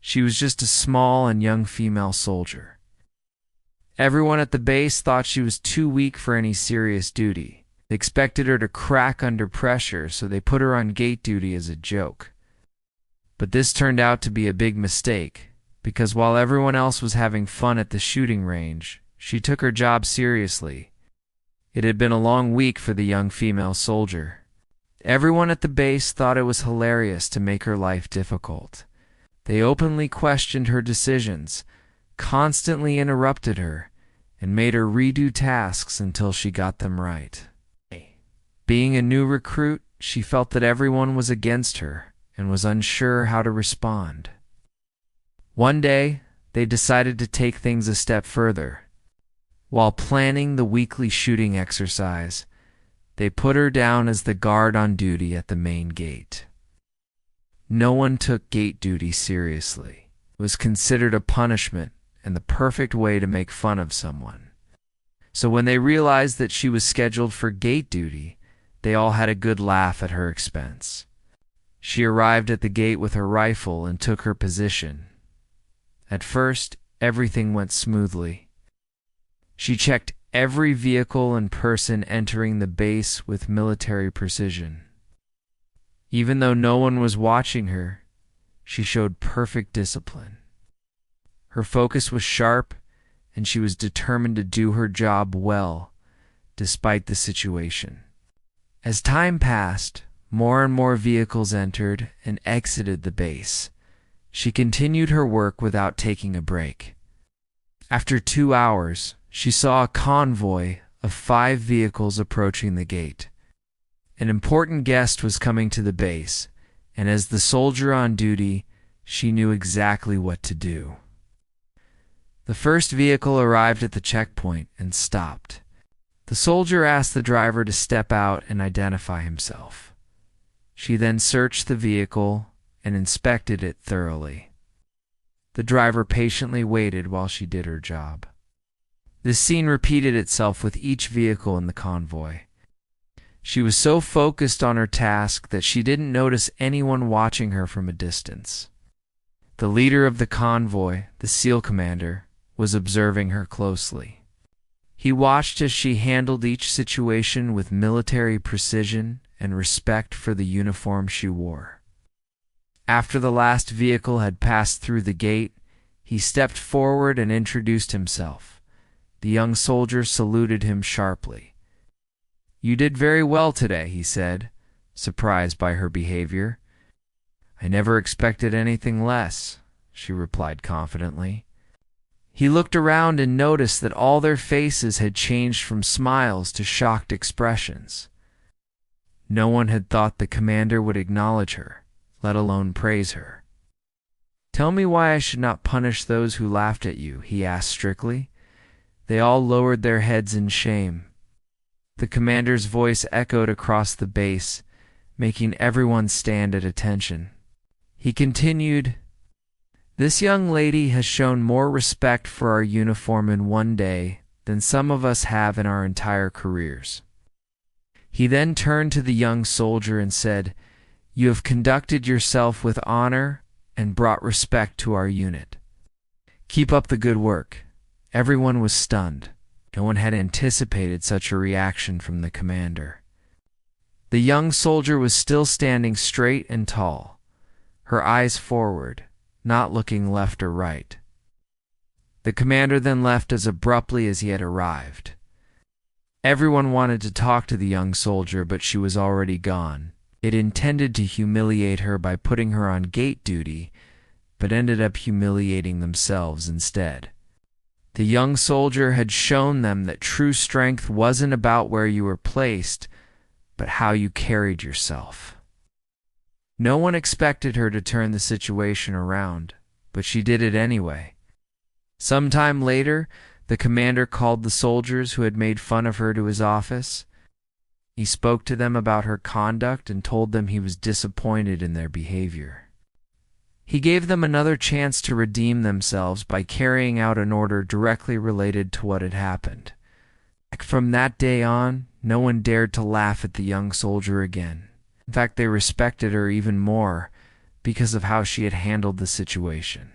She was just a small and young female soldier. Everyone at the base thought she was too weak for any serious duty. They expected her to crack under pressure, so they put her on gate duty as a joke. But this turned out to be a big mistake, because while everyone else was having fun at the shooting range, she took her job seriously. It had been a long week for the young female soldier. Everyone at the base thought it was hilarious to make her life difficult. They openly questioned her decisions, constantly interrupted her, and made her redo tasks until she got them right. Being a new recruit, she felt that everyone was against her and was unsure how to respond. One day, they decided to take things a step further. While planning the weekly shooting exercise, they put her down as the guard on duty at the main gate. No one took gate duty seriously. It was considered a punishment and the perfect way to make fun of someone. So when they realized that she was scheduled for gate duty, they all had a good laugh at her expense. She arrived at the gate with her rifle and took her position. At first, everything went smoothly. She checked every vehicle and person entering the base with military precision. Even though no one was watching her, she showed perfect discipline. Her focus was sharp, and she was determined to do her job well, despite the situation. As time passed, more and more vehicles entered and exited the base. She continued her work without taking a break. After 2 hours, she saw a convoy of 5 vehicles approaching the gate. An important guest was coming to the base, and as the soldier on duty, she knew exactly what to do. The first vehicle arrived at the checkpoint and stopped. The soldier asked the driver to step out and identify himself. She then searched the vehicle and inspected it thoroughly. The driver patiently waited while she did her job. This scene repeated itself with each vehicle in the convoy. She was so focused on her task that she didn't notice anyone watching her from a distance. The leader of the convoy, the SEAL commander, was observing her closely. He watched as she handled each situation with military precision and respect for the uniform she wore. After the last vehicle had passed through the gate, he stepped forward and introduced himself. The young soldier saluted him sharply. "You did very well today," he said, surprised by her behavior. "I never expected anything less," she replied confidently. He looked around and noticed that all their faces had changed from smiles to shocked expressions. No one had thought the commander would acknowledge her, let alone praise her. "Tell me why I should not punish those who laughed at you," he asked strictly. They all lowered their heads in shame. The commander's voice echoed across the base, making everyone stand at attention. He continued, "This young lady has shown more respect for our uniform in one day than some of us have in our entire careers." He then turned to the young soldier and said, "You have conducted yourself with honor and brought respect to our unit. Keep up the good work." Everyone was stunned. No one had anticipated such a reaction from the commander. The young soldier was still standing straight and tall, her eyes forward, not looking left or right. The commander then left as abruptly as he had arrived. Everyone wanted to talk to the young soldier, but she was already gone. It intended to humiliate her by putting her on gate duty, but ended up humiliating themselves instead. The young soldier had shown them that true strength wasn't about where you were placed, but how you carried yourself. No one expected her to turn the situation around, but she did it anyway. Sometime later, the commander called the soldiers who had made fun of her to his office. He spoke to them about her conduct and told them he was disappointed in their behavior. He gave them another chance to redeem themselves by carrying out an order directly related to what had happened. From that day on, no one dared to laugh at the young soldier again. In fact, they respected her even more because of how she had handled the situation.